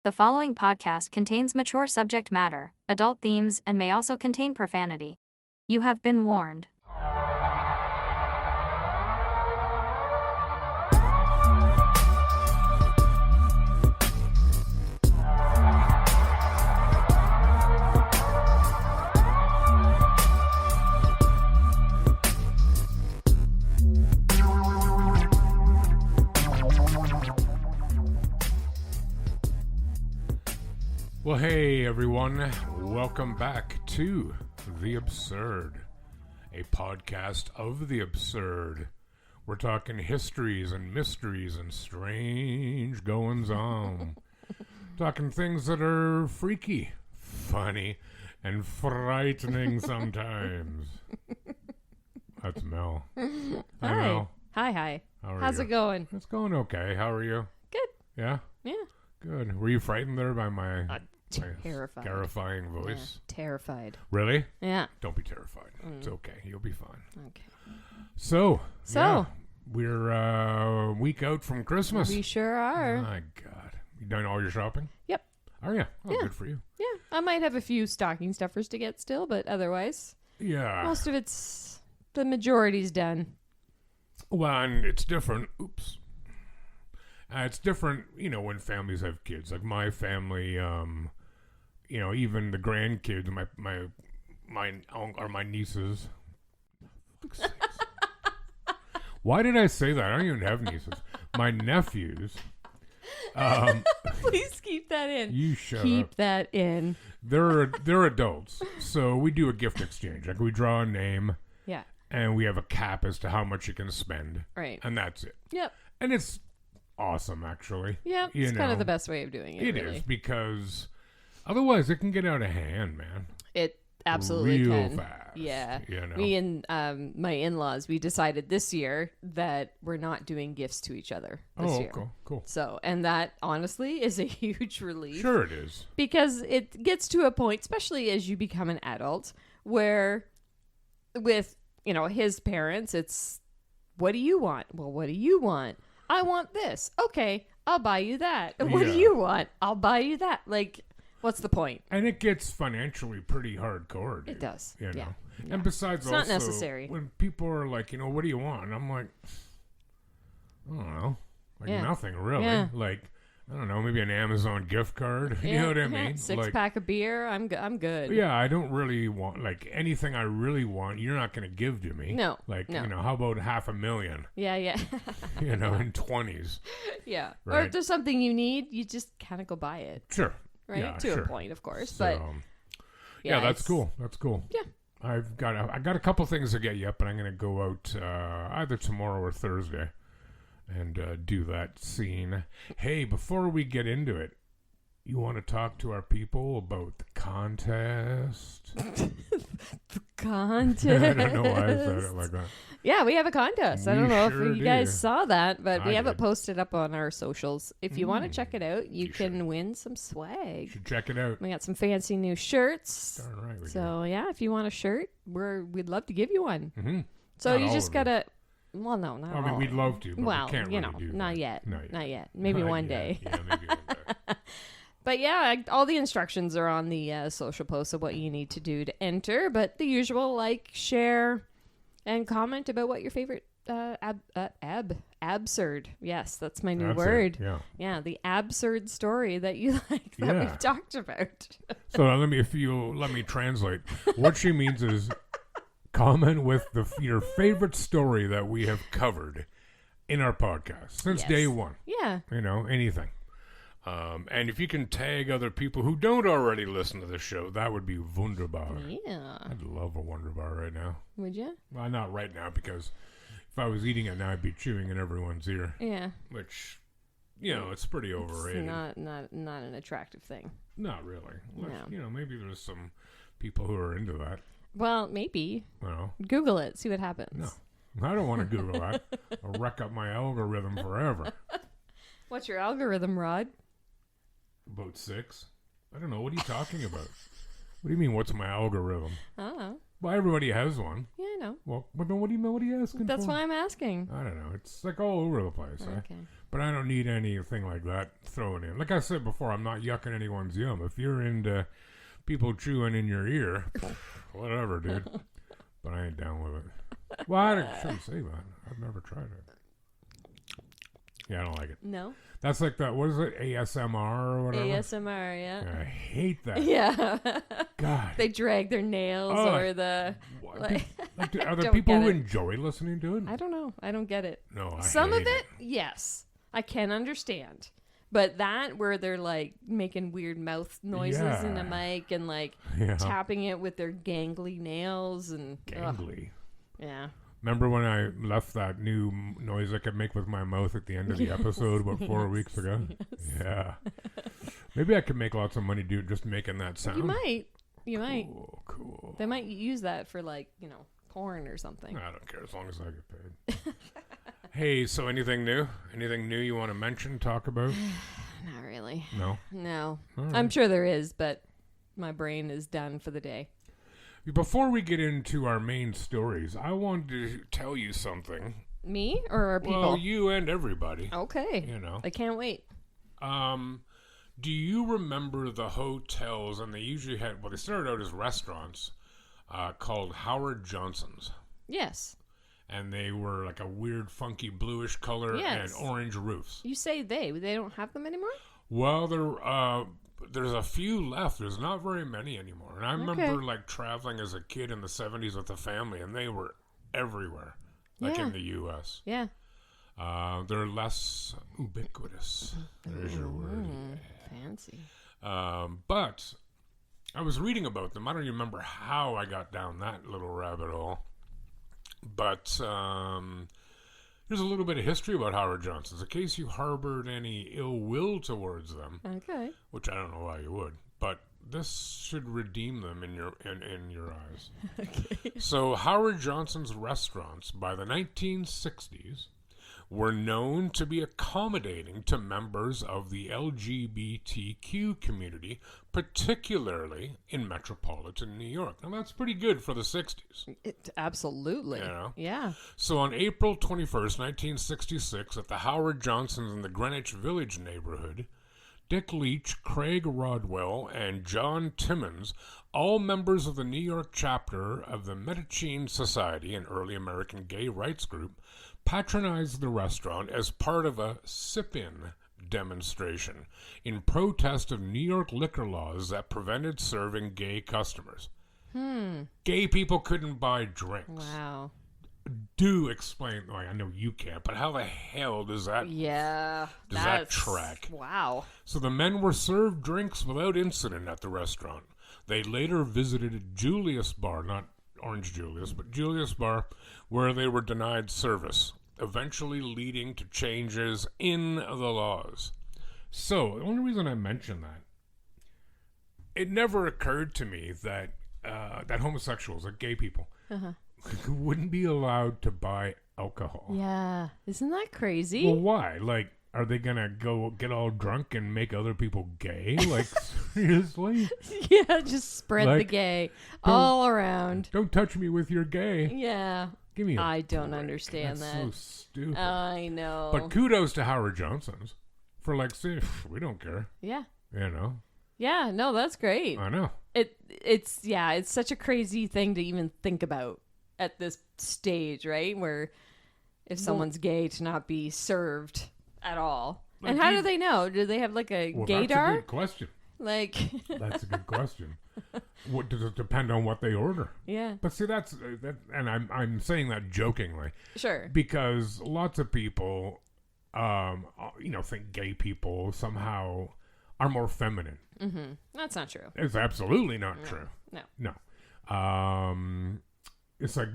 The following podcast contains mature subject matter, adult themes, and may also contain profanity. You have been warned. Well, hey everyone, welcome back to The Absurd, a podcast of the absurd. We're talking histories and mysteries and strange goings-on. Talking things that are freaky, funny, and frightening sometimes. That's Mel. Hi. Mel. Hi. How are How's you? it going? It's going okay. How are you? Good. Yeah? Yeah. Good. Were you frightened there by my Terrified. terrifying voice? Yeah, terrified. Really? Yeah. Don't be terrified. It's okay. You'll be fine. Okay. So, So. yeah, we're a week out from Christmas. We sure are. My God. You done all your shopping? Yep. Are you? Oh, Yeah. good for you. Yeah. I might have a few stocking stuffers to get still, but otherwise, Yeah. most of the majority's done. Well, and it's different. Oops. It's different, when families have kids. Like my family, even the grandkids, my nieces. Why did I say that? I don't even have nieces. My nephews. Please keep that in. You shut Keep up. that in. They're adults, so we do a gift exchange. Like we draw a name, Yeah. and we have a cap as to how much you can spend, Right. and that's it. Yep. And it's awesome, actually. Yeah. You It's kind know. of the best way of doing it. It really. is, because otherwise it can get out of hand, man. It absolutely Real can. fast. Yeah. You know? Me and my in-laws, we decided this year that we're not doing gifts to each other this year. Cool. So, and that honestly is a huge relief. Sure it is. Because it gets to a point, especially as you become an adult, where with, his parents, it's, what do you want? Well, what do you want? I want this. Okay, I'll buy you that. What do Yeah. you want? I'll buy you that. Like, what's the point? And it gets financially pretty hardcore, dude. It does. You know? Yeah. And besides, It's also, not necessary. when people are like, what do you want? And I'm like, I don't know. Like, Yeah. nothing, really. Yeah. Like, I don't know, maybe an Amazon gift card. You know what I mean? Six-pack of beer, I'm good. Yeah, I don't really want, anything I really want, you're not going to give to me. No, Like, no. how about $500,000, Yeah. in 20s? Yeah. Or Right. if there's something you need, you just kind of go buy it. Sure. Right? Yeah, To sure. a point, of course. So, But yeah, that's it's- cool. That's cool. Yeah. I got a couple things to get you up, but I'm going to go out either tomorrow or Thursday and do that scene. Hey, before we get into it, you want to talk to our people about the contest? Contest. I don't know why I said it like that. Yeah, we have a contest. I We don't know sure if you guys do. saw that, but we I have it did. posted up on our socials. If you want to Mm. check it out, you You can should. win some swag. Should check it out. We got some fancy new shirts. Darn right we do. So yeah, if you want a shirt, we'd love to give you one. Mm-hmm. So Not you all just of them. gotta. Well, no, not I mean, all we'd of them. love to, but Well, we can't really do not that. yet. Not yet. Maybe Not one yet. day. Yeah, maybe one day. But yeah, all the instructions are on the social posts of what you need to do to enter. But the usual, like, share, and comment about what your favorite absurd. Yes, that's my new That's it, word. Yeah. Yeah, the absurd story that you like that Yeah. we've talked about. So let me translate. What she means is comment with your favorite story that we have covered in our podcast since Yes. day one. Yeah. Anything. And if you can tag other people who don't already listen to the show, that would be wunderbar. Yeah. I'd love a wunderbar right now. Would you? Well, not right now, because if I was eating it now, I'd be chewing in everyone's ear, Yeah. which, it's pretty overrated. It's not an attractive thing. Not really. Unless, No. Maybe there's some people who are into that. Well, maybe. Well, Google it. See what happens. no. I don't want to Google that. I'll wreck up my algorithm forever. What's your algorithm, Rod? About 6? I don't know. What are you talking about? What do you mean, what's my algorithm? Oh. Well, everybody has one. Yeah, I know. Well, but then what do you asking That's for? why I'm asking. I don't know. It's like all over the place. Okay. But I don't need anything like that thrown in. Like I said before, I'm not yucking anyone's yum. If you're into people chewing in your ear, whatever, dude. But I ain't down with it. Well, I shouldn't say that. I've never tried it. Yeah, I don't like it. No. That's like that. What is it? ASMR or whatever. ASMR, yeah. I hate that. Yeah. God. They drag their nails or the. Like, are there Don't people get who it. enjoy listening to it? I don't know. I don't get it. No, I Some hate of it, yes, I can understand. But that where they're like making weird mouth noises in a mic and like tapping it with their gangly nails and Gangly. Yeah. Remember when I left that new noise I could make with my mouth at the end of the episode about 4 weeks ago? Yes. Yeah. Maybe I could make lots of money just making that sound. You might. You might. Cool. They might use that for like, porn or something. I don't care as long as I get paid. Hey, so anything new? Anything new you want to mention, talk about? Not really. No? No. Right. I'm sure there is, but my brain is done for the day. Before we get into our main stories, I wanted to tell you something. Me or our people? Well, you and everybody. Okay. I can't wait. Do you remember the hotels, and they usually had, they started out as restaurants, called Howard Johnson's. Yes. And they were like a weird, funky bluish color and orange roofs. You say they don't have them anymore? Well, there's a few left. There's not very many anymore. And I remember like traveling as a kid in the 70s with the family, and they were everywhere, like in the U.S. Yeah. They're less ubiquitous. There's your word. Fancy. But I was reading about them. I don't even remember how I got down that little rabbit hole. But here's a little bit of history about Howard Johnson's, in case you harbored any ill will towards them. Okay. Which I don't know why you would, but this should redeem them in your eyes. Okay. So Howard Johnson's restaurants by the 1960s were known to be accommodating to members of the LGBTQ community, particularly in metropolitan New York. Now, that's pretty good for the 60s. Absolutely. Yeah. So on April 21st, 1966, at the Howard Johnson's in the Greenwich Village neighborhood, Dick Leach, Craig Rodwell, and John Timmons, all members of the New York chapter of the Medicine Society, an early American gay rights group, patronized the restaurant as part of a sip-in demonstration in protest of New York liquor laws that prevented serving gay customers. Gay people couldn't buy drinks. Wow. Do explain. Well, I know you can't, but how the hell does that? Yeah. Does that track? Wow. So the men were served drinks without incident at the restaurant. They later visited Julius Bar, not Orange Julius, but Julius Bar, where they were denied service, eventually leading to changes in the laws. So the only reason I mention that, it never occurred to me that that homosexuals, that gay people, wouldn't be allowed to buy alcohol. Yeah. Isn't that crazy? Well, why? Like, are they gonna go get all drunk and make other people gay? Like, seriously? Yeah, just spread the gay all around. Don't touch me with your gay. Yeah. Give me I don't understand That's that. so stupid. I know. But kudos to Howard Johnson's for like saying, we don't care. Yeah. Yeah, no, that's great. I know. It's such a crazy thing to even think about at this stage, right? Where if someone's gay to not be served at all. Like and how do they know? Do they have like a gaydar? That's a good question. Like That's a good question. What does it depend on what they order? Yeah. But see, that's and I'm saying that jokingly. Sure. Because lots of people, think gay people somehow are more feminine. Mm-hmm. That's not true. It's absolutely not true. No. It's like,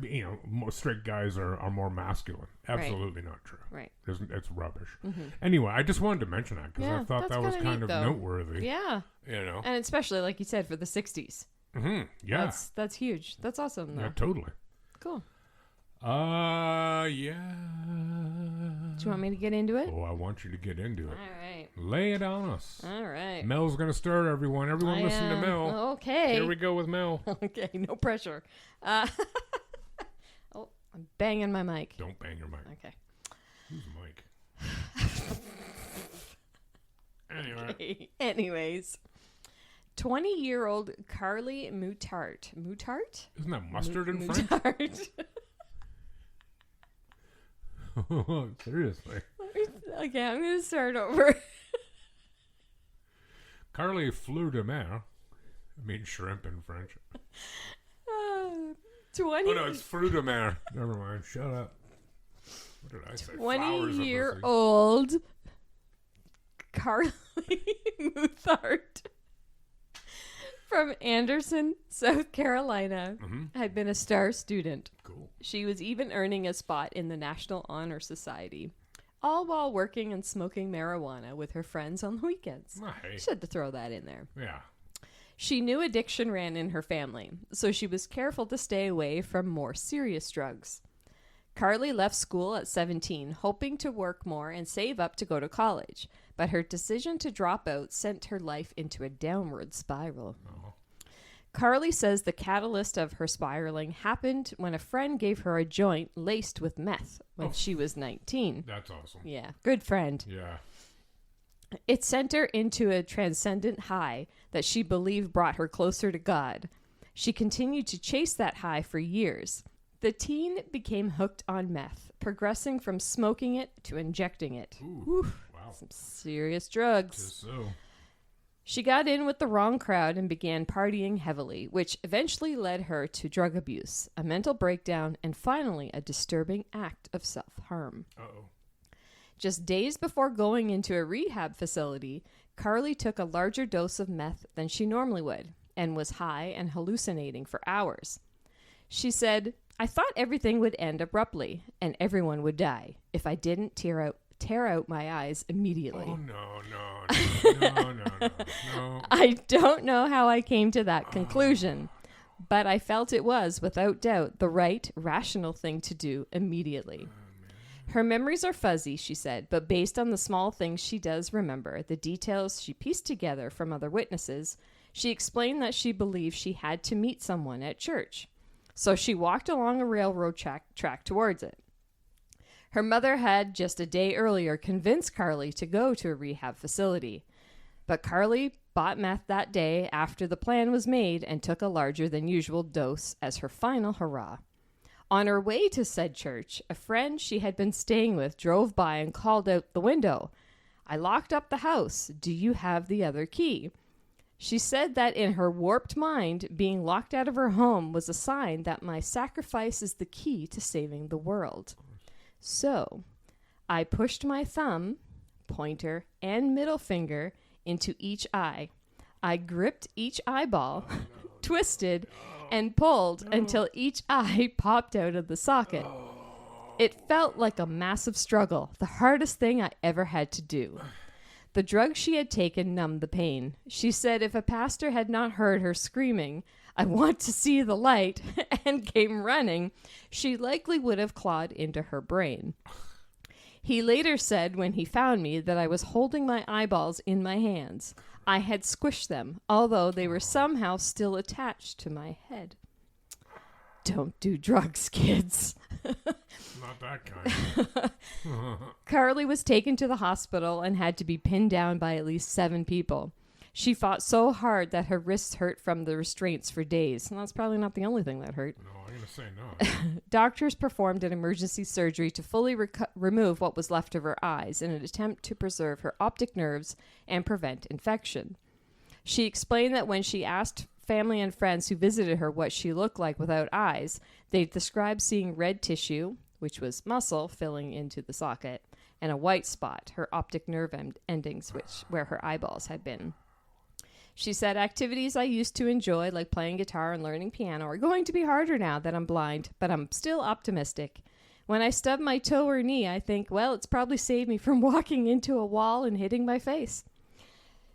most straight guys are more masculine. Absolutely not true. Right. It's rubbish. Mm-hmm. Anyway, I just wanted to mention that because I thought that was kind of noteworthy. Yeah. And especially, like you said, for the 60s. Mm-hmm. Yeah. That's huge. That's awesome, though. Yeah, totally. Cool. Yeah. Do you want me to get into it? Oh, I want you to get into it. All right. Lay it on us. All right. Mel's going to start, everyone. Everyone listen to Mel. Okay. Here we go with Mel. Okay, no pressure. Oh, I'm banging my mic. Don't bang your mic. Okay. Who's Mike? Anyway. Okay. Anyways, 20-year-old Carly Mutart. Mutart? Isn't that mustard in French? Mutart. Seriously. Okay, I'm going to start over. Carly Fleur de Mer. I mean shrimp in French. 20. Oh, no, it's fruit de mer. Never mind. Shut up. What did I say? 20-year-old Carly Muthart from Anderson, South Carolina, had been a star student. Cool. She was even earning a spot in the National Honor Society, all while working and smoking marijuana with her friends on the weekends. Hey. Just had to throw that in there. Yeah. She knew addiction ran in her family, so she was careful to stay away from more serious drugs. Carly left school at 17, hoping to work more and save up to go to college, but her decision to drop out sent her life into a downward spiral. Oh. Carly says the catalyst of her spiraling happened when a friend gave her a joint laced with meth when she was 19. That's awesome. Yeah, good friend. Yeah. It sent her into a transcendent high that she believed brought her closer to God. She continued to chase that high for years. The teen became hooked on meth, progressing from smoking it to injecting it. Ooh, wow. Some serious drugs. Just so. She got in with the wrong crowd and began partying heavily, which eventually led her to drug abuse, a mental breakdown, and finally a disturbing act of self-harm. Uh-oh. Just days before going into a rehab facility, Carly took a larger dose of meth than she normally would and was high and hallucinating for hours. She said, "I thought everything would end abruptly and everyone would die if I didn't tear out my eyes immediately." Oh, no. I don't know how I came to that conclusion, but I felt it was, without doubt, the right, rational thing to do immediately. Her memories are fuzzy, she said, but based on the small things she does remember, the details she pieced together from other witnesses, she explained that she believed she had to meet someone at church. So she walked along a railroad track towards it. Her mother had, just a day earlier, convinced Carly to go to a rehab facility. But Carly bought meth that day after the plan was made and took a larger than usual dose as her final hurrah. On her way to said church, a friend she had been staying with drove by and called out the window, "I locked up the house. Do you have the other key?" She said that in her warped mind, being locked out of her home was a sign that my sacrifice is the key to saving the world. So, I pushed my thumb, pointer, and middle finger into each eye. I gripped each eyeball, twisted, and pulled until each eye popped out of the socket. It felt like a massive struggle, the hardest thing I ever had to do. The drug she had taken numbed the pain. She said if a pastor had not heard her screaming, "I want to see the light," and came running, she likely would have clawed into her brain. He later said when he found me that I was holding my eyeballs in my hands. I had squished them, although they were somehow still attached to my head. Don't do drugs, kids. Not that kind. Carly was taken to the hospital and had to be pinned down by at least 7 people. She fought so hard that her wrists hurt from the restraints for days. And that's probably not the only thing that hurt. No, I'm going to say no. Doctors performed an emergency surgery to fully remove what was left of her eyes in an attempt to preserve her optic nerves and prevent infection. She explained that when she asked family and friends who visited her what she looked like without eyes, they described seeing red tissue, which was muscle filling into the socket, and a white spot, her optic nerve endings, where her eyeballs had been. She said, activities I used to enjoy, like playing guitar and learning piano, are going to be harder now that I'm blind, but I'm still optimistic. When I stub my toe or knee, I think, well, it's probably saved me from walking into a wall and hitting my face.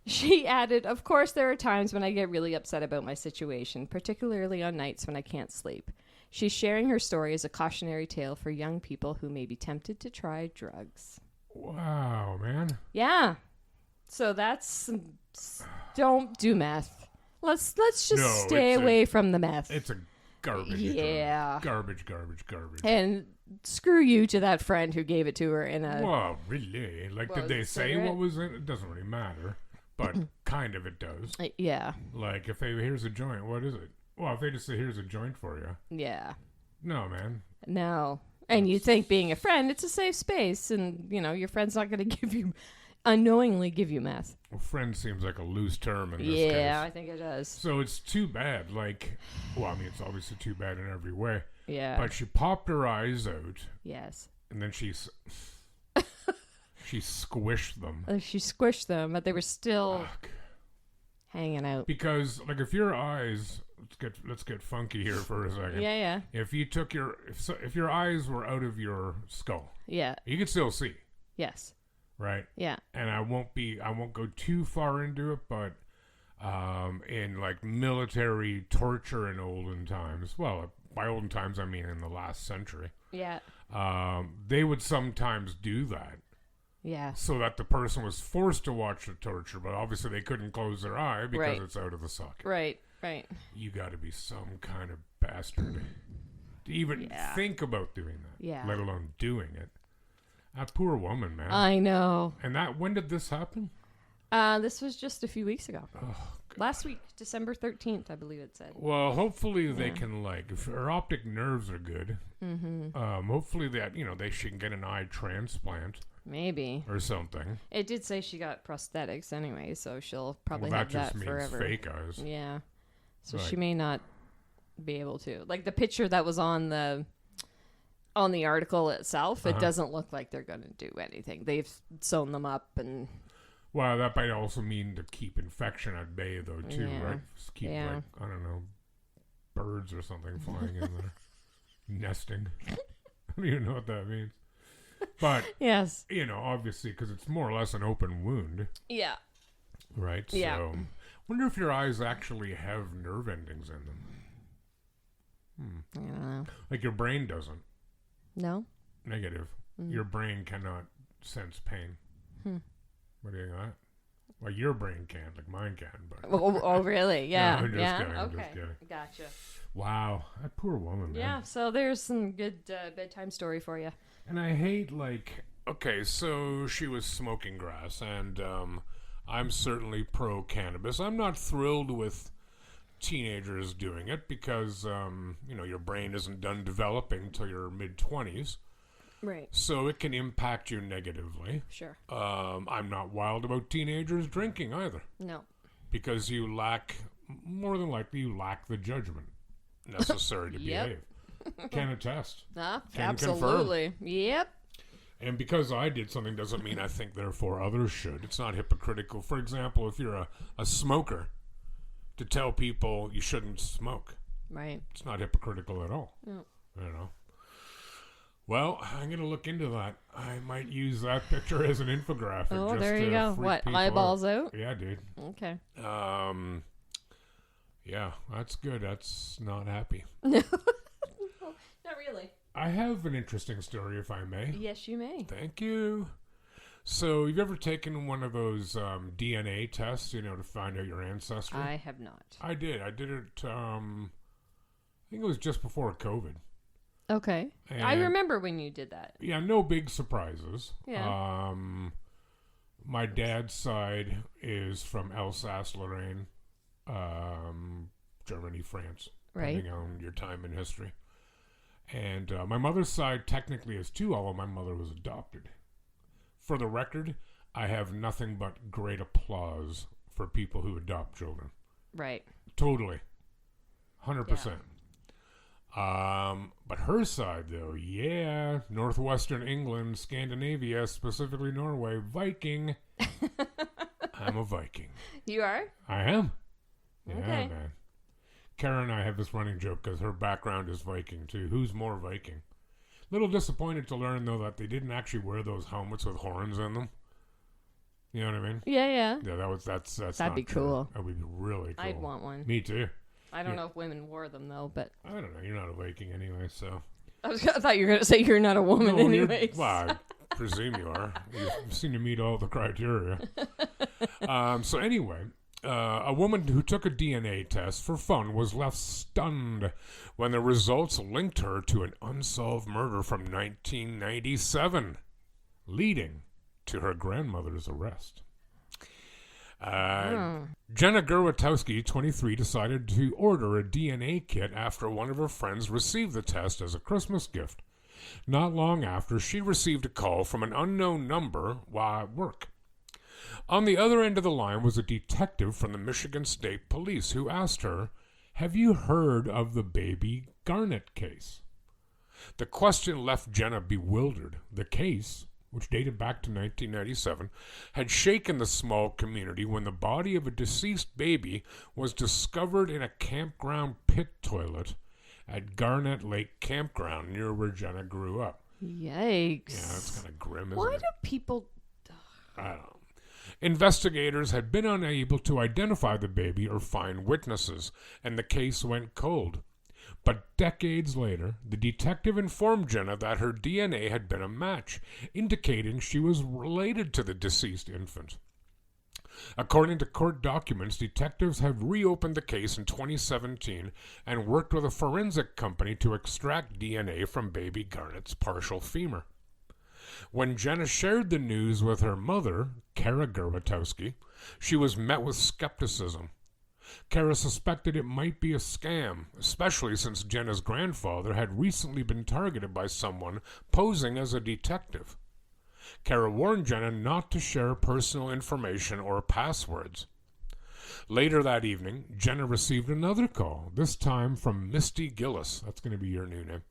She added, of course, there are times when I get really upset about my situation, particularly on nights when I can't sleep. She's sharing her story as a cautionary tale for young people who may be tempted to try drugs. Wow, man. Yeah. So that's don't do meth. Let's just No, stay away from the meth. It's a garbage. Yeah. Garbage. And screw you to that friend who gave it to her in a... Well, really? Like, What did was they it, say cigarette? what was in it? It doesn't really matter. But kind of it does. Yeah. Like, if they, here's a joint, what is it? Well, if they just say, here's a joint for you. Yeah. No, man. No. And you think being a friend, it's a safe space. And, you know, your friend's not going to unknowingly give you meth. Well, friend seems like a loose term in this Yeah, case. I think it does. So it's too bad. Like, well, I mean, it's obviously too bad in every way. Yeah. But she popped her eyes out, Yes. and then she squished them. She squished them, but they were still Fuck. hanging out. Because, like, if your eyes, let's get funky here for a second. Yeah. If you took if your eyes were out of your skull, Yeah. you could still see, Yes. right? Yeah. And I won't go too far into it, but in like military torture in olden times, well, by olden times I mean in the last century, Yeah. they would sometimes do that Yeah. so that the person was forced to watch the torture, but obviously they couldn't close their eye because Right. it's out of the socket. Right. You got to be some kind of bastard to even Yeah. think about doing that, Yeah. let alone doing it. That poor woman, man. I know. And when did this happen? This was just a few weeks ago. Oh, Last week, December 13th, I believe it said. well, hopefully they can, like, if her optic nerves are good, hopefully that, they should get an eye transplant Maybe. or something. It did say she got prosthetics anyway, so she'll probably Well, have that just that means forever. fake eyes. Yeah. So Right. she may not be able to. Like the picture that was on the article itself, it doesn't look like they're going to do anything. They've sewn them up and Well, that might also mean to keep infection at bay, though, too, Yeah. right? Just keep, Yeah. like, I don't know, birds or something flying in there. Nesting. I don't even know what that means. But, yes. obviously, because it's more or less an open wound, Yeah. right? Yeah. So, wonder if your eyes actually have nerve endings in them. I don't know. Like your brain doesn't. No? Negative. Your brain cannot sense pain. What do you got? Well, your brain can, like mine can, but Oh, really? Yeah. No, I'm just yeah. kidding, I'm just Okay. kidding. Gotcha. wow, that poor woman, man. Yeah. So there's some good bedtime story for you. And I hate, like, okay, so she was smoking grass, and I'm certainly pro cannabis. I'm not thrilled with teenagers doing it because your brain isn't done developing till your mid-20s. Right. So it can impact you negatively. Sure. I'm not wild about teenagers drinking either, No. because more than likely, you lack the judgment necessary to Yep. behave. Can attest. Can Absolutely. Yep. And because I did something doesn't mean I think therefore others should. It's not hypocritical. For example, if you're a smoker, to tell people you shouldn't smoke, Right. it's not hypocritical at all. No. Well, I'm going to look into that. I might use that picture as an infographic. Oh, just there you to go. freak What? people Eyeballs out? Yeah, dude. Okay. Yeah, that's good. That's not happy. Not really. I have an interesting story, if I may. Yes, you may. Thank you. So, you've ever taken one of those DNA tests, to find out your ancestry? I have not. I did. I did it, I think it was just before COVID. Okay. I And- remember when you did that. Yeah, no big surprises. Yeah. My dad's side is from Alsace-Lorraine, Germany, France, Right. depending on your time in history. And my mother's side technically is too, although my mother was adopted. For the record, I have nothing but great applause for people who adopt children. Right. Totally. 100%. But her side, though, yeah, northwestern England, Scandinavia, specifically Norway, Viking. I'm a Viking. You are? I am. Yeah, Okay. man. Karen and I have this running joke because her background is Viking, too. Who's more Viking? Little disappointed to learn, though, that they didn't actually wear those helmets with horns in them. You know what I mean? Yeah. Yeah, that's That'd not be true. cool. That would be really cool. I'd want one. Me too. I don't know if women wore them, though, but... I don't know. You're not a Viking anyway, so... I thought you were going to say you're not a woman anyways. Well, I presume you are. You seem to meet all the criteria. So anyway, a woman who took a DNA test for fun was left stunned when the results linked her to an unsolved murder from 1997, leading to her grandmother's arrest. Jenna Gerwatowski, 23, decided to order a DNA kit after one of her friends received the test as a Christmas gift. Not long after, she received a call from an unknown number while at work. On the other end of the line was a detective from the Michigan State Police who asked her, "Have you heard of the baby Garnett case?" The question left Jenna bewildered. The case, which dated back to 1997, had shaken the small community when the body of a deceased baby was discovered in a campground pit toilet at Garnett Lake Campground near where Jenna grew up. Yikes. Yeah, that's kind of grim, isn't Why it? do people... I don't know. Investigators had been unable to identify the baby or find witnesses, and the case went cold. But decades later, the detective informed Jenna that her DNA had been a match, indicating she was related to the deceased infant. According to court documents, detectives have reopened the case in 2017 and worked with a forensic company to extract DNA from baby Garnett's partial femur. When Jenna shared the news with her mother, Kara Gerwatowski, she was met with skepticism. Kara suspected it might be a scam, especially since Jenna's grandfather had recently been targeted by someone posing as a detective. Kara warned Jenna not to share personal information or passwords. Later that evening, Jenna received another call, this time from Misty Gillis. That's going to be your new name.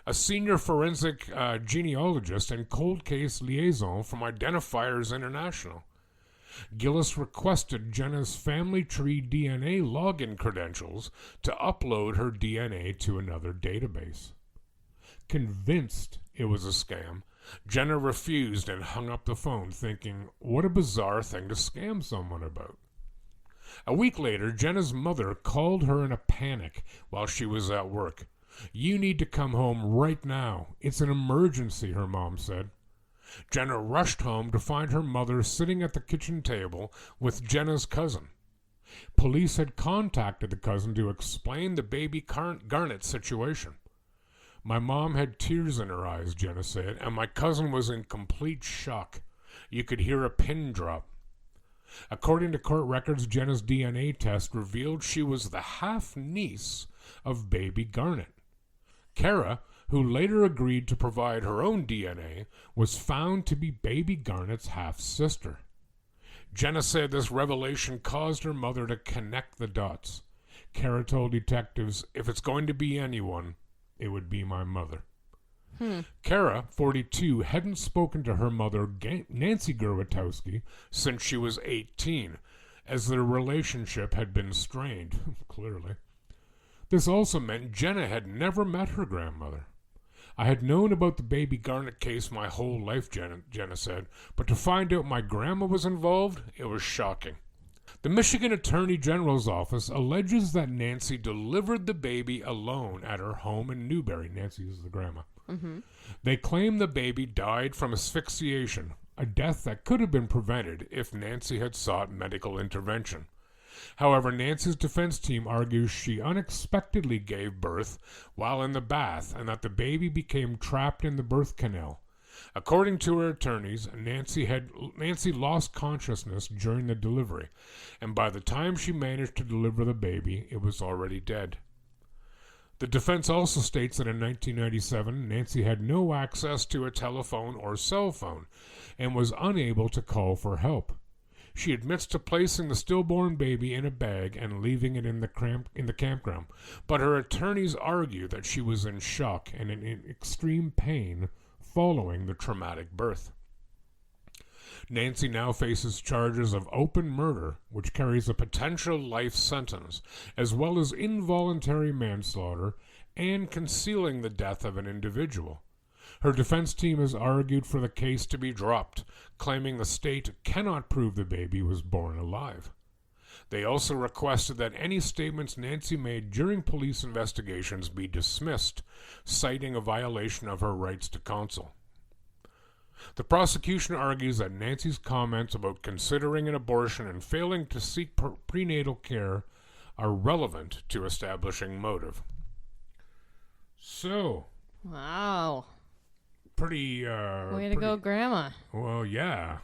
A senior forensic genealogist and cold case liaison from Identifiers International. Gillis requested Jenna's family tree DNA login credentials to upload her DNA to another database. Convinced it was a scam, Jenna refused and hung up the phone, thinking, what a bizarre thing to scam someone about. A week later, Jenna's mother called her in a panic while she was at work. "You need to come home right now. It's an emergency," her mom said. Jenna rushed home to find her mother sitting at the kitchen table with Jenna's cousin. Police had contacted the cousin to explain the baby Garnett situation. "My mom had tears in her eyes," Jenna said, "and my cousin was in complete shock. You could hear a pin drop." According to court records, Jenna's DNA test revealed she was the half-niece of baby Garnett. Kara, who later agreed to provide her own DNA, was found to be baby Garnett's half-sister. Jenna said this revelation caused her mother to connect the dots. Kara told detectives, "If it's going to be anyone, it would be my mother." Kara, 42, hadn't spoken to her mother, Nancy Gerwatowski, since she was 18, as their relationship had been strained, clearly. This also meant Jenna had never met her grandmother. "I had known about the baby Garnett case my whole life," Jenna said, "but to find out my grandma was involved, it was shocking." The Michigan Attorney General's office alleges that Nancy delivered the baby alone at her home in Newberry. Nancy is the grandma. They claim the baby died from asphyxiation, a death that could have been prevented if Nancy had sought medical intervention. However, Nancy's defense team argues she unexpectedly gave birth while in the bath and that the baby became trapped in the birth canal. According to her attorneys, Nancy lost consciousness during the delivery, and by the time she managed to deliver the baby, it was already dead. The defense also states that in 1997, Nancy had no access to a telephone or cell phone and was unable to call for help. She admits to placing the stillborn baby in a bag and leaving it in the campground, but her attorneys argue that she was in shock and in extreme pain following the traumatic birth. Nancy now faces charges of open murder, which carries a potential life sentence, as well as involuntary manslaughter and concealing the death of an individual. Her defense team has argued for the case to be dropped, claiming the state cannot prove the baby was born alive. They also requested that any statements Nancy made during police investigations be dismissed, citing a violation of her rights to counsel. The prosecution argues that Nancy's comments about considering an abortion and failing to seek prenatal care are relevant to establishing motive. So, Wow. pretty... Way to go, Grandma. Well, yeah.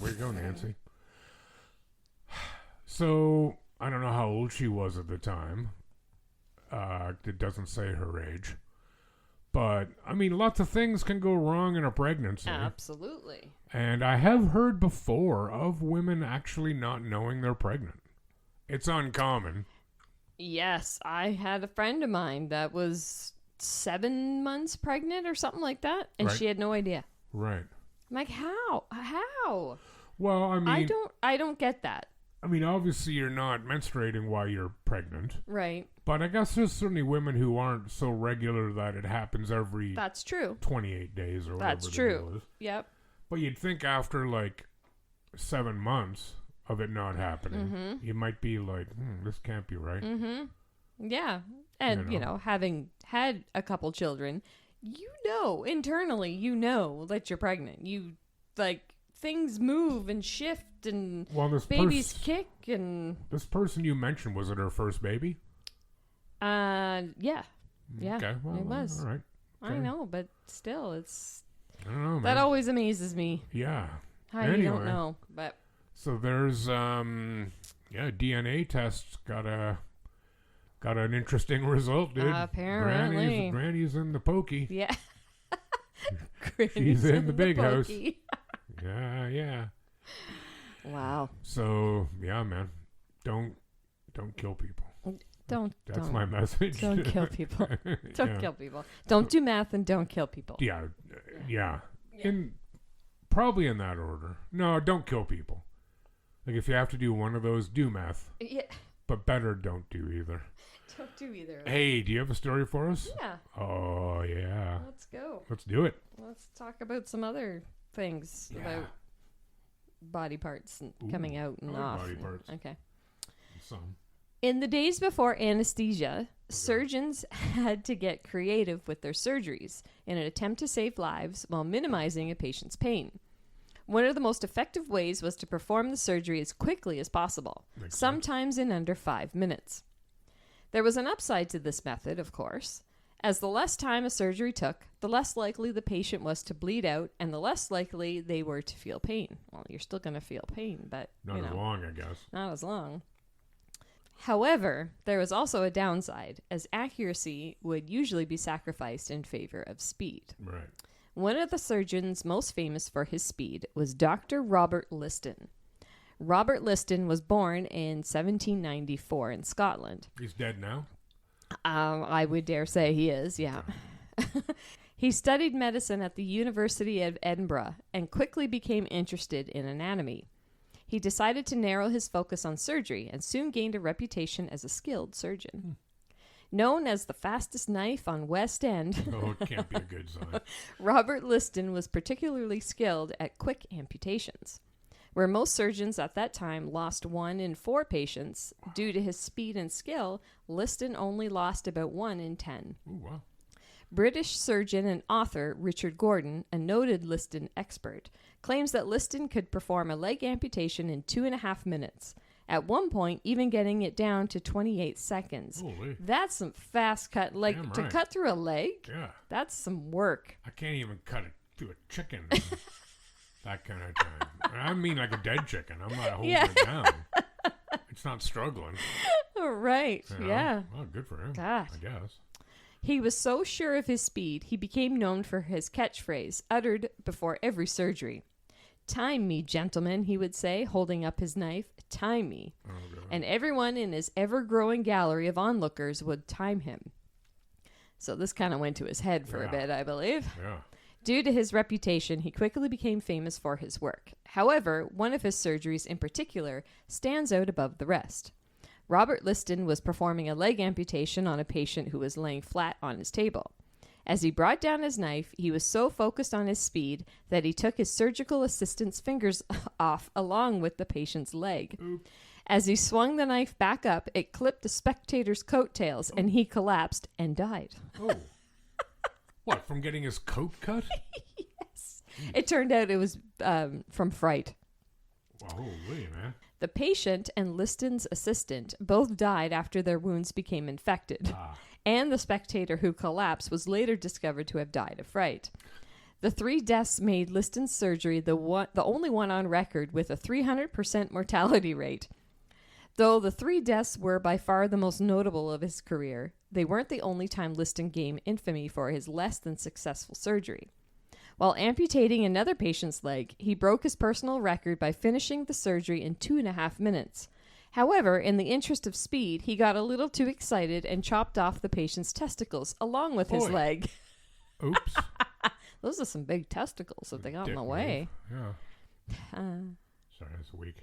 Way to go, Nancy. So, I don't know how old she was at the time. It doesn't say her age. But, I mean, lots of things can go wrong in a pregnancy. Absolutely. And I have heard before of women actually not knowing they're pregnant. It's uncommon. Yes, I had a friend of mine that was 7 months pregnant or something like that, and Right. she had no idea. Right. I'm like, how? Well, I mean... I don't get that. I mean, obviously you're not menstruating while you're pregnant. Right. But I guess there's certainly women who aren't so regular that it happens every That's true. 28 days or whatever. That's the true. deal is. Yep. But you'd think after like 7 months of it not happening, you might be like, this can't be right. Yeah. And, having had a couple children, internally, that you're pregnant. Things move and shift and Well, babies kick and... This person you mentioned, was it her first baby? Yeah. Yeah, Okay, well, it was. All right. I know, but still, it's... I don't know, man. That always amazes me. Yeah. How you don't know, but... So there's, DNA tests got an interesting result, dude. Apparently. Granny's in the pokey. Yeah. She's in the big house. pokey. Yeah. Wow. So, yeah, man. Don't kill people. That's my message. Don't kill people. Don't kill people. Don't do math and don't kill people. Yeah. Probably in that order. No, don't kill people. Like, if you have to do one of those, do meth. Yeah. But better don't do either. Don't do either. Hey, do you have a story for us? Yeah. Oh, yeah. Let's go. Let's do it. Let's talk about some other things about body parts and coming out and off. Body parts. Okay. Some. In the days before anesthesia, surgeons had to get creative with their surgeries in an attempt to save lives while minimizing a patient's pain. One of the most effective ways was to perform the surgery as quickly as possible, sometimes in under 5 minutes. There was an upside to this method, of course. As the less time a surgery took, the less likely the patient was to bleed out and the less likely they were to feel pain. Well, you're still going to feel pain, but Not as long, I guess. not as long. However, there was also a downside, as accuracy would usually be sacrificed in favor of speed. Right. One of the surgeons most famous for his speed was Dr. Robert Liston. Robert Liston was born in 1794 in Scotland. He's dead now? I would dare say he is, yeah. He studied medicine at the University of Edinburgh and quickly became interested in anatomy. He decided to narrow his focus on surgery and soon gained a reputation as a skilled surgeon. Known as the fastest knife on West End, Oh, it can't be a good sign. Robert Liston was particularly skilled at quick amputations. Where most surgeons at that time lost 1 in 4 patients, due to his speed and skill, Liston only lost about 1 in 10. Ooh, wow. British surgeon and author Richard Gordon, a noted Liston expert, claims that Liston could perform a leg amputation in 2.5 minutes, at one point even getting it down to 28 seconds. Holy. That's some fast cut. Like, Damn to right. cut through a leg, Yeah. that's some work. I can't even cut it through a chicken. That kind of time. I mean like a dead chicken. I'm not holding it down. It's not struggling. Right, You know? yeah. Well, good for him, God. I guess. He was so sure of his speed, he became known for his catchphrase, uttered before every surgery. "Time me, gentlemen," he would say, holding up his knife. "Time me." Oh, God. And everyone in his ever-growing gallery of onlookers would time him. So this kind of went to his head for a bit, I believe. Yeah. Due to his reputation, he quickly became famous for his work. However, one of his surgeries in particular stands out above the rest. Robert Liston was performing a leg amputation on a patient who was laying flat on his table. As he brought down his knife, he was so focused on his speed that he took his surgical assistant's fingers off along with the patient's leg. Oop. As he swung the knife back up, it clipped the spectator's coattails, and he collapsed and died. Oh. What, from getting his coat cut? Yes. It turned out it was from fright. Holy, man. The patient and Liston's assistant both died after their wounds became infected. And the spectator who collapsed was later discovered to have died of fright. The 3 deaths made Liston's surgery the only one on record with a 300% mortality rate. Though the 3 deaths were by far the most notable of his career, they weren't the only time Liston gained infamy for his less than successful surgery. While amputating another patient's leg, he broke his personal record by finishing the surgery in 2.5 minutes. However, in the interest of speed, he got a little too excited and chopped off the patient's testicles along with his leg. Oops. Those are some big testicles if they got in the way. Yeah. Sorry, that's weak.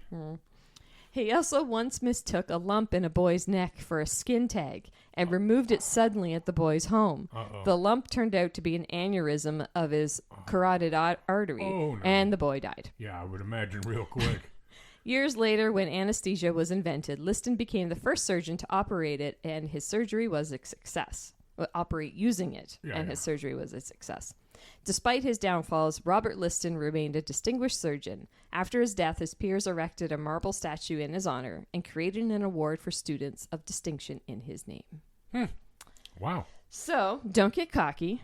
He also once mistook a lump in a boy's neck for a skin tag and removed it suddenly at the boy's home. The lump turned out to be an aneurysm of his carotid artery, and the boy died. Yeah, I would imagine real quick. Years later, when anesthesia was invented, Liston became the first surgeon to operate it, and his surgery was a success. Operate using it, his surgery was a success. Despite his downfalls, Robert Liston remained a distinguished surgeon. After his death, his peers erected a marble statue in his honor and created an award for students of distinction in his name. Wow. So, don't get cocky.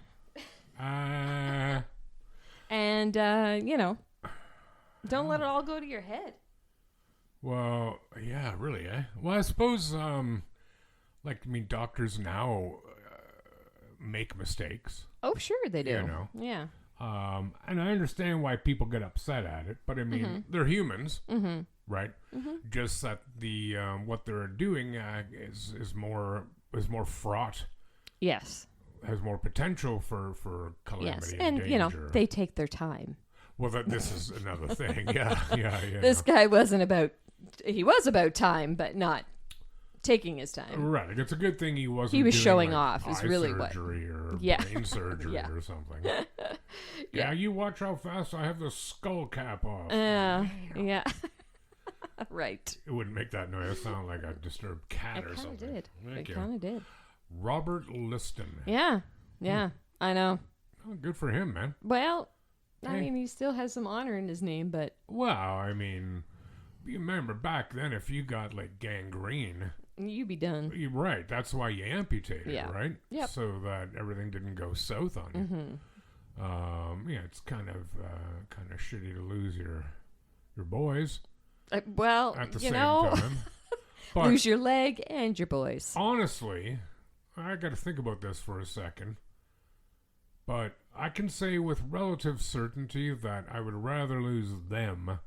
And, don't let it all go to your head. Well, yeah, really, eh? Well, I suppose, doctors now make mistakes. Oh, sure they do. You know? Yeah. And I understand why people get upset at it, but I mean, they're humans, right? Just that the what they're doing is more fraught. Yes. Has more potential for calamity and danger. they take their time. Well, this is another thing. Yeah. This guy wasn't about. He was about time, but not taking his time. Right. It's a good thing he wasn't. He was doing showing off. Is eye really surgery or brain surgery or something. Yeah, you watch how fast I have the skull cap off. Yeah. Right. It wouldn't make that noise. It sound like a disturbed cat or something. It kind of did. Robert Liston. Yeah. I know. Oh, good for him, man. Well, I mean, he still has some honor in his name, but. Well, I mean, you remember back then, if you got like gangrene. You'd be done. You're right. That's why you amputated, right? Yep. So that everything didn't go south on you. It's kind of shitty to lose your boys. At the same time. But lose your leg and your boys. Honestly, I got to think about this for a second. But I can say with relative certainty that I would rather lose them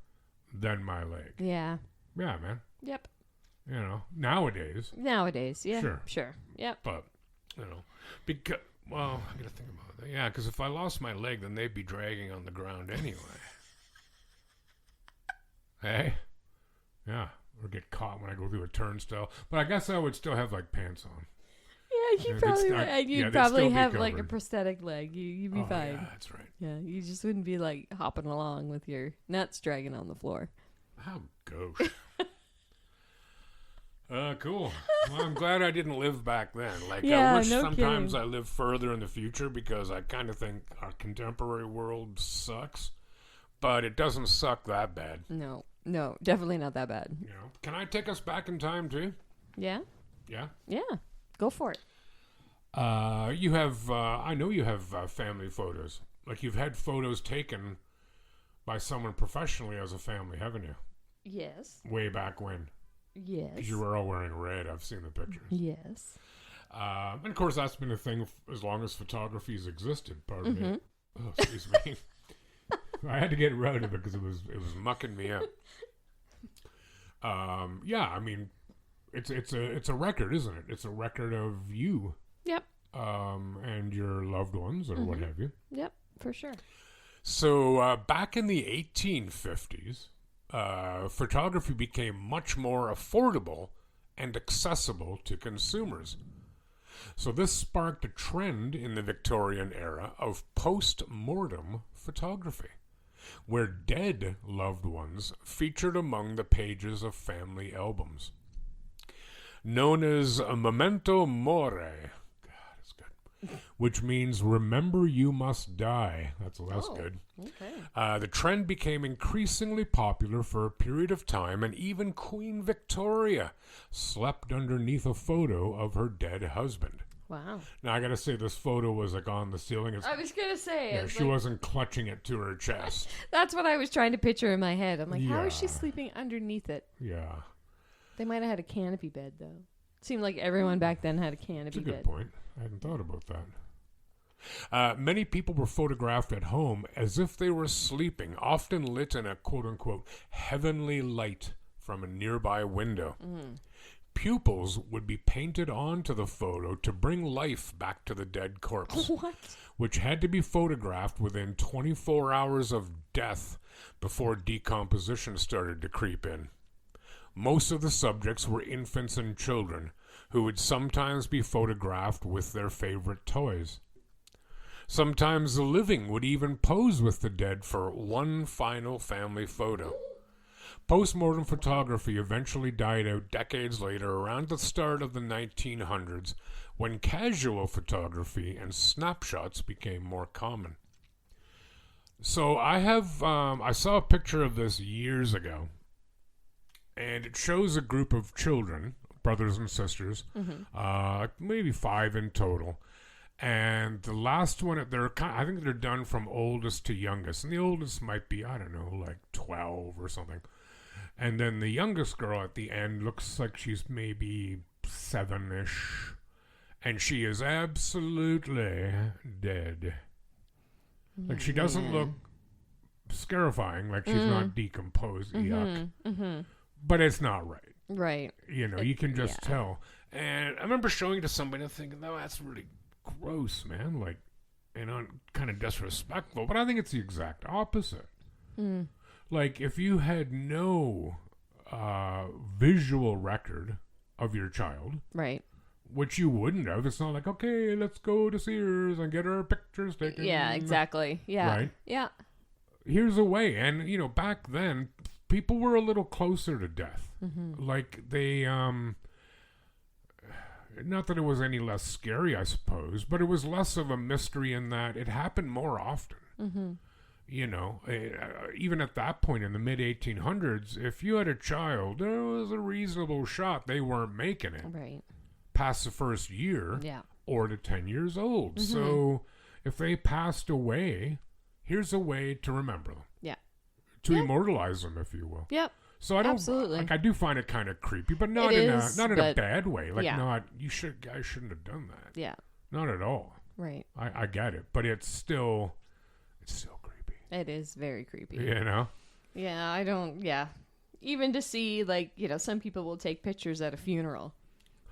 than my leg. Yeah. Yeah, man. Yep. Nowadays. Yeah. Sure. Yep. But, because, well, I got to think about that. Yeah, because if I lost my leg, then they'd be dragging on the ground anyway. Hey? Yeah. Or get caught when I go through a turnstile. But I guess I would still have, like, pants on. Yeah, you'd probably have, like, a prosthetic leg. You'd be fine. Yeah, that's right. Yeah, you just wouldn't be, like, hopping along with your nuts dragging on the floor. How gauche. Cool. Well, I'm glad I didn't live back then. Like, I wish sometimes I lived further in the future because I kind of think our contemporary world sucks. But it doesn't suck that bad. No, definitely not that bad. Can I take us back in time, too? Yeah? Yeah? Yeah. Go for it. You have, I know you have family photos. Like, you've had photos taken by someone professionally as a family, haven't you? Yes. Way back when. Yes. Because you were all wearing red. I've seen the pictures. Yes. And of course, that's been a thing as long as photography's existed. Pardon me. Oh, excuse me. I had to get rid of it because it was mucking me up. Yeah, I mean, it's a record, isn't it? It's a record of you. Yep. And your loved ones or what have you. Yep, for sure. So back in the 1850s. Photography became much more affordable and accessible to consumers. So this sparked a trend in the Victorian era of post-mortem photography. where dead loved ones featured among the pages of family albums. Known as a memento mori, God, it's good, which means remember you must die. That's good. Okay. The trend became increasingly popular for a period of time, and even Queen Victoria slept underneath a photo of her dead husband. Wow. Now, I gotta say, this photo was like on the ceiling. I was going to say. Yeah, she wasn't clutching it to her chest. That's what I was trying to picture in my head. I'm like, how is she Yeah. sleeping underneath it? Yeah. They might have had a canopy bed, though. Seemed like everyone back then had a canopy That's a good bed. point. I hadn't thought about that. Many people were photographed at home as if they were sleeping, often lit in a quote-unquote heavenly light from a nearby window. Pupils would be painted onto the photo to bring life back to the dead corpse, What? which had to be photographed within 24 hours of death before decomposition started to creep in. Most of the subjects were infants and children, who would sometimes be photographed with their favorite toys. Sometimes the living would even pose with the dead for one final family photo. Postmortem photography eventually died out decades later, around the start of the 1900s, when casual photography and snapshots became more common. So I saw a picture of this years ago, and it shows a group of children, brothers and sisters, maybe 5 in total. And the last one, I think they're done from oldest to youngest. And the oldest might be, I don't know, like 12 or something. And then the youngest girl at the end looks like she's maybe 7-ish. And she is absolutely dead. Like, she doesn't look scarifying, like she's not decomposed. Yuck. But it's not right. Right. You know, you can just tell. And I remember showing it to somebody and thinking, oh, that's really gross, man. Like, and kind of disrespectful. But I think it's the exact opposite. Like, if you had no visual record of your child, Right. which you wouldn't have, it's not like, okay, let's go to Sears and get our pictures taken. Yeah, exactly. Yeah. Right? Yeah. Here's a way. And, you know, back then, people were a little closer to death. Like, they, not that it was any less scary, I suppose, but it was less of a mystery in that it happened more often. You know, even at that point in the mid-1800s, if you had a child, there was a reasonable shot they weren't making it Right. past the first year Yeah. or to 10 years old. So if they passed away, here's a way to remember them. Yeah. To immortalize them, if you will. Yep. So I don't, Absolutely. like, I do find it kind of creepy, but not It in is, a but- bad way. Like, yeah. guys shouldn't have done that. Yeah. Not at all. Right. I get it, but it's still creepy. It is very creepy. You know? Yeah, I don't, yeah. Even to see, like, you know, some people will take pictures at a funeral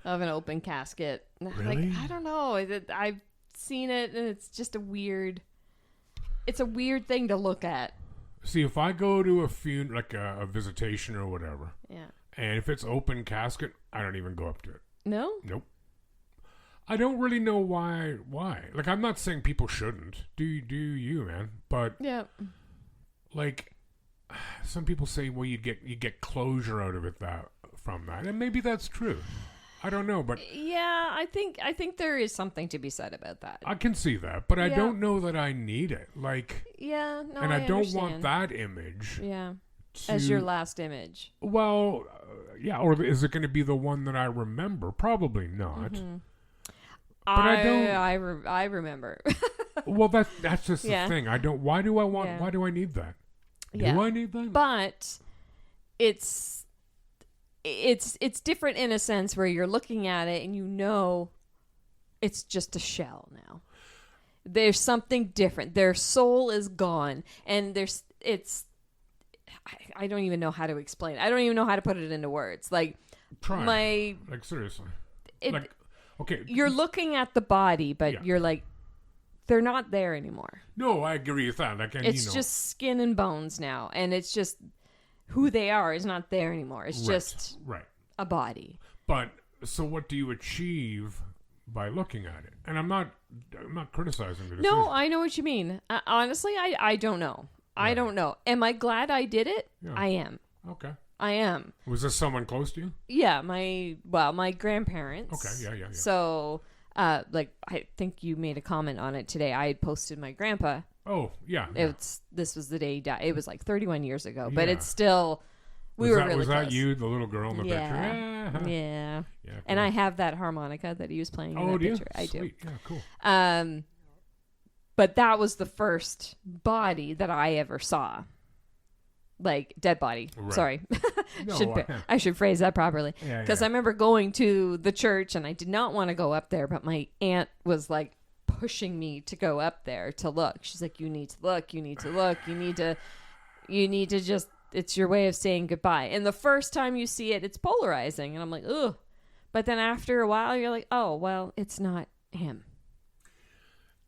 of an open casket. Really? Like, I don't know. I've seen it, and it's just it's a weird thing to look at. See, if I go to a funeral, like a visitation or whatever, Yeah. and if it's open casket, I don't even go up to it. No? Nope. I don't really know why. Like, I'm not saying people shouldn't. Do you, man? But Yeah. like, some people say, well, you get closure out of it from that, and maybe that's true. I don't know, but Yeah, I think there is something to be said about that. I can see that. But I Yeah. don't know that I need it. Like, Yeah, no, and I don't understand. want that image. Yeah, To, as your last image. well, yeah. Or is it going to be the one that I remember? Probably not. But I don't. I remember. Well, that's just Yeah. the thing. I don't. Why do I want? Yeah. Why do I need that? Yeah. Do I need that? But it's different in a sense where you're looking at it and you know it's just a shell now. There's something different. Their soul is gone, and I don't even know how to explain it. I don't even know how to put it into words. Like, Try. Like, seriously. Like, okay. You're looking at the body, but Yeah. you're like, they're not there anymore. No, I agree with that. Like, and, It's you know, just skin and bones now, and it's just who they are is not there anymore. It's just right. a body. But so, what do you achieve by looking at it? And I'm not criticizing the decision. No, I know what you mean. Honestly, I don't know. I don't know. Am I glad I did it? Yeah. I am. Okay. I am. Was this someone close to you? Yeah, my grandparents. Okay, yeah. So, I think you made a comment on it today. I had posted my grandpa. Oh, yeah. This was the day he died. It was like 31 years ago, but Yeah. it's still, we were really close. Was that you, the little girl in the picture? Yeah. Yeah, And cool. I have that harmonica that he was playing in that do you? picture. I do. Sweet. Yeah, cool. But that was the first body that I ever saw. Like, dead body. Right. Sorry. No, I should phrase that properly. Because I remember going to the church, and I did not want to go up there, but my aunt was, like, pushing me to go up there to look. She's like, you need to look, you need to look, you need to just, it's your way of saying goodbye. And the first time you see it, it's polarizing. And I'm like, ugh. But then after a while, you're like, oh, well, it's not him.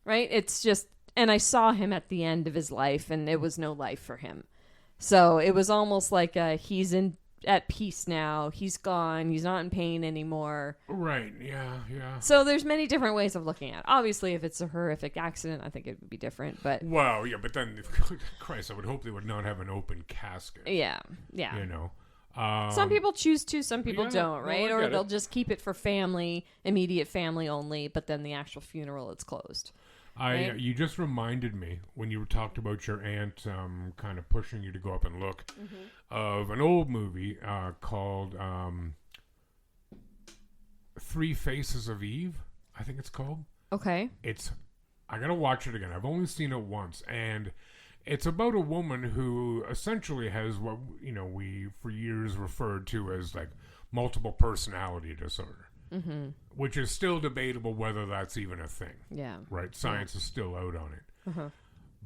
Right? It's just, and I saw him at the end of his life, and it was no life for him. So it was almost like he's at peace now. He's gone. He's not in pain anymore. Right. Yeah. So there's many different ways of looking at it. Obviously, if it's a horrific accident, I think it would be different. But Well, yeah, but then, Christ, I would hope they would not have an open casket. yeah. You know. Some people choose to, some people yeah, don't, no, right? I Or get they'll it. just keep it for family, immediate family only, but then the actual funeral, it's closed. Right? You just reminded me when you talked about your aunt kind of pushing you to go up and look of an old movie called Three Faces of Eve, I think it's called. Okay. I gotta watch it again. I've only seen it once, and it's about a woman who essentially has what we for years referred to as like multiple personality disorder. Mm-hmm. Which is still debatable whether that's even a thing. Yeah. Right? Science is still out on it.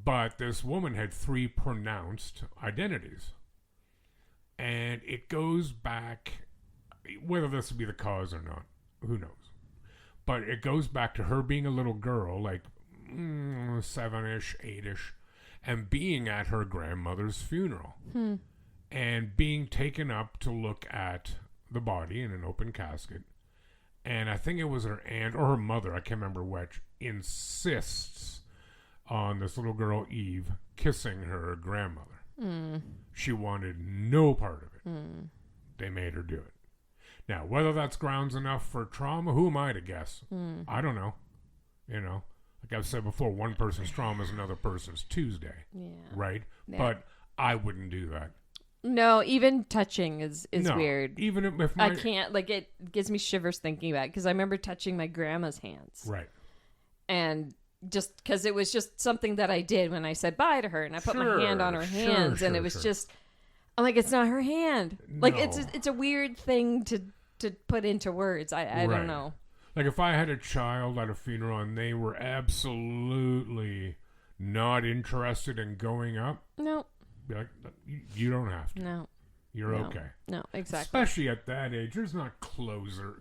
But this woman had 3 pronounced identities. And it goes back, whether this would be the cause or not, who knows. But it goes back to her being a little girl, like 7-ish, 8-ish, and being at her grandmother's funeral. And being taken up to look at the body in an open casket. And I think it was her aunt or her mother, I can't remember which, insists on this little girl, Eve, kissing her grandmother. She wanted no part of it. They made her do it. Now, whether that's grounds enough for trauma, who am I to guess? I don't know. Like I've said before, one person's trauma is another person's Tuesday. Yeah. Right? Yeah. But I wouldn't do that. No, even touching is No, weird. Even if I can't, like, it gives me shivers thinking about it, because I remember touching my grandma's hands. Right. And just because it was just something that I did when I said bye to her, and I put my hand on her hands, and it was just, I'm like, it's not her hand. Like, it's a weird thing to put into words. I don't know. Like, if I had a child at a funeral and they were absolutely not interested in going up, No. be like, you don't have to. No. You're okay. No, exactly. Especially at that age. There's not closure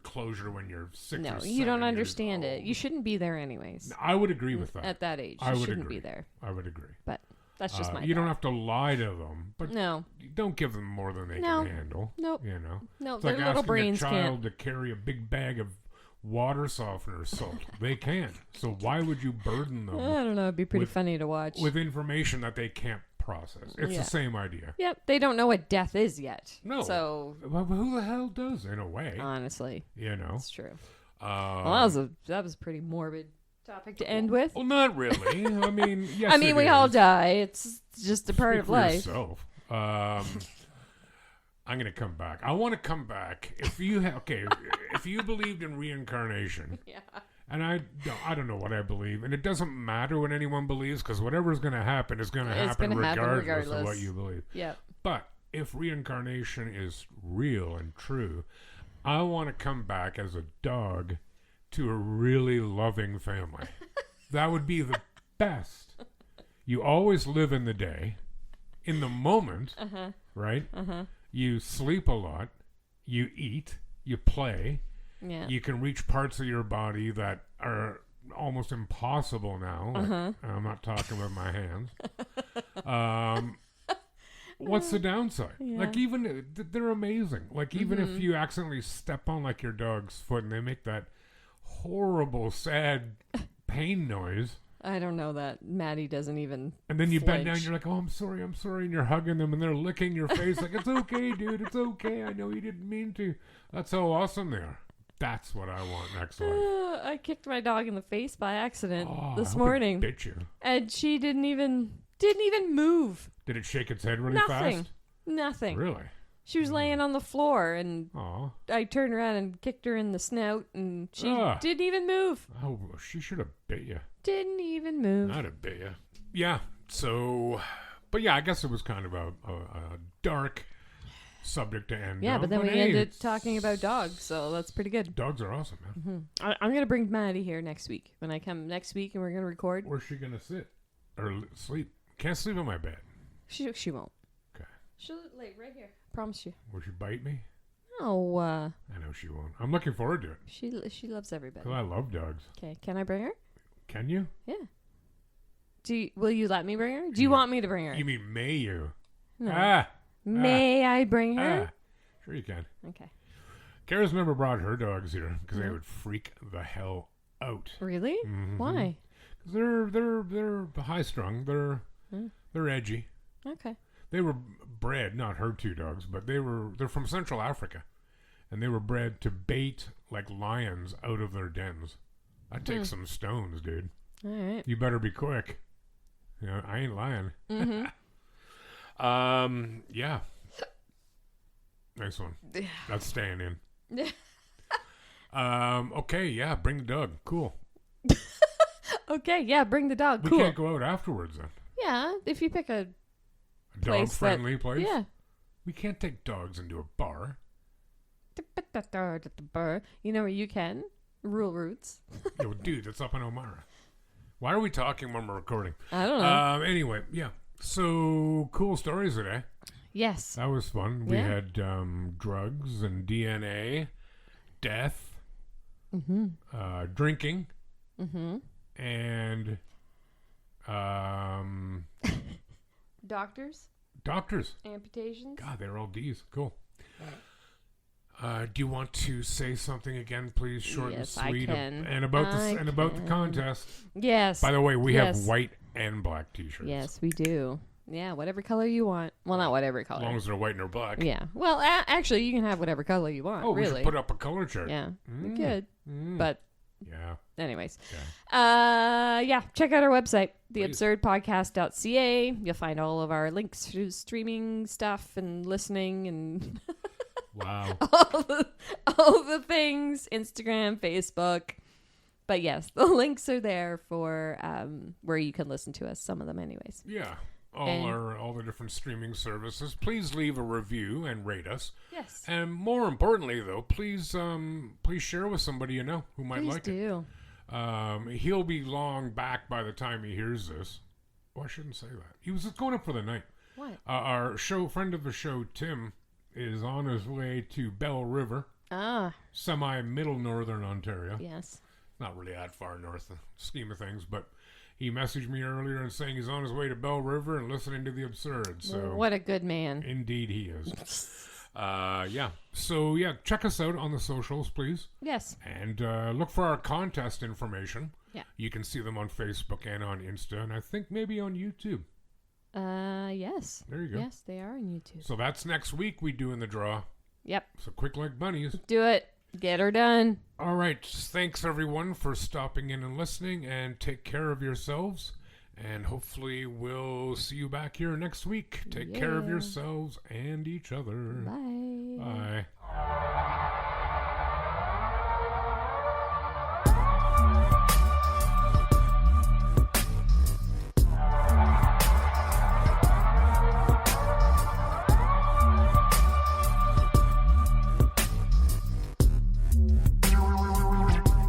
when you're 6 or 7 No, you don't years understand it. old. You shouldn't be there anyways. I would agree with that. At that age, I you would shouldn't agree. be there. I would agree. But that's just my You don't thought. have to lie to them, but No. don't give them more than they No. can handle. Nope. No, It's their like little asking brains a child can't. to carry a big bag of water softener salt. They can't. So why would you burden them I don't know. It'd be pretty with- funny to watch. with information that they can't process? It's Yeah. the same idea. Yep, they don't know what death is yet. No. So Well, who the hell does, in a way? honestly, it's true. Well, that was a pretty morbid topic to end with. Well, not really. I mean, yes. I mean, we all die. It's just a part Speak of for life. yourself. I'm going to come back. I want to come back. If you if you believed in reincarnation, and I don't know what I believe, and it doesn't matter what anyone believes, because whatever's going to happen is going to happen gonna happen regardless of regardless. what you believe. Yep. But if reincarnation is real and true, I want to come back as a dog to a really loving family. That would be the best. You always live in the day, in the moment, right? You sleep a lot, you eat, you play. Yeah. You can reach parts of your body that are almost impossible now. Like, I'm not talking with my hands. What's the downside? Yeah. Like, even they're amazing. Like, even if you accidentally step on like your dog's foot and they make that horrible, sad pain noise, I don't know that. Maddie doesn't even. And then you bend down, flinch. you're like, oh, I'm sorry, and you're hugging them, and they're licking your face like, it's okay, dude, it's okay. I know you didn't mean to. That's how awesome they are. That's what I want next life. I kicked my dog in the face by accident this I hope it morning, bit you. and she didn't even move. Did it shake its head really Nothing. fast? Nothing. Really? She was laying on the floor, and Aw. I turned around and kicked her in the snout, and she Ah. didn't even move. Oh, she should have bit you. Didn't even move. I'd have bit you. Yeah. So, but yeah, I guess it was kind of a dark subject to end Yeah, on, but then we hey, ended it's- talking about dogs, so that's pretty good. Dogs are awesome, man. I'm going to bring Maddie here next week. When I come next week and we're going to record, Where's she gonna sit or sleep? Can't sleep in my bed. she won't. Okay. She'll lay right here. Promise you. Will she bite me? Oh, I know she won't. I'm looking forward to it she loves everybody. 'cause I love dogs. Okay, can I bring her? Can you? Yeah. Will you let me bring her? Do you want me to bring her? You mean may you? No. Ah. May I bring her? Ah. Sure you can. Okay. Kara's never brought her dogs here because they would freak the hell out. Really? Mhm. Why? 'Cause they're high strung. They're edgy. Okay. They were bred, not her two dogs, but they're from Central Africa, and they were bred to bait like lions out of their dens. That takes some stones, dude. All right. You better be quick. You know, I ain't lying. Mm-hmm. Yeah. Nice one. That's staying in. Okay, yeah, bring the dog. Cool. Okay, yeah, bring the dog. We Cool. can't go out afterwards then. Yeah, if you pick a Dog friendly place? Yeah. We can't take dogs into a bar. You know where you can? Rural Roots. Yo, dude, that's up in Elmira. Why are we talking when we're recording? I don't know. Anyway, yeah. So, cool stories today. Yes. That was fun. We Yeah. had drugs and DNA, death, drinking, and Doctors? doctors. Amputations? God, they're all D's. Cool. Do you want to say something again, please? Short Yes, and I sweet. can. And about I the can. contest. Yes. By the way, we Yes. have white and black T-shirts. Yes, we do. Yeah, whatever color you want. Well, not whatever As color. long as they're white and or black. Yeah. Well, actually, you can have whatever color you want. Oh, we really. should put up a color chart. Yeah, we Mm. could. But Yeah. anyways, Okay. yeah, check out our website, Please. theabsurdpodcast.ca. You'll find all of our links to streaming stuff and listening and Wow. all the things, Instagram, Facebook. But yes, the links are there for where you can listen to us. Some of them, anyways. Yeah. And- All the different streaming services. Please leave a review and rate us. Yes, And more importantly, though, please share with somebody you know who might please like it. do. He'll be long back by the time he hears this. Oh, I shouldn't say that. He was just going up for the night. What? Our friend of the show, Tim, is on his way to Bell River, Ah, semi-middle northern Ontario. yes. Not really that far north, the scheme of things, but he messaged me earlier and saying he's on his way to Bell River and listening to The Absurd. So What a good man. indeed he is. Yeah. So yeah, check us out on the socials, please, Yes. and look for our contest information. Yeah. You can see them on Facebook and on Insta, and I think maybe on YouTube. Yes. There you go. Yes, they are on YouTube. So that's next week we do in the draw. Yep. So quick like bunnies. Do it. Get her done. All right. Thanks everyone for stopping in and listening, and take care of yourselves. And hopefully we'll see you back here next week. Take care of Yeah. yourselves and each other. Bye. Bye.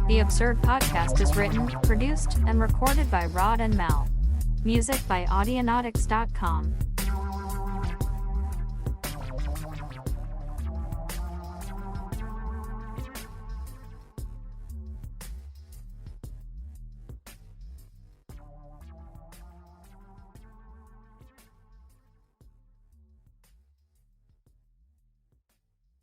The Absurd Podcast is written, produced, and recorded by Rod and Mel. Music by Audionautics.com.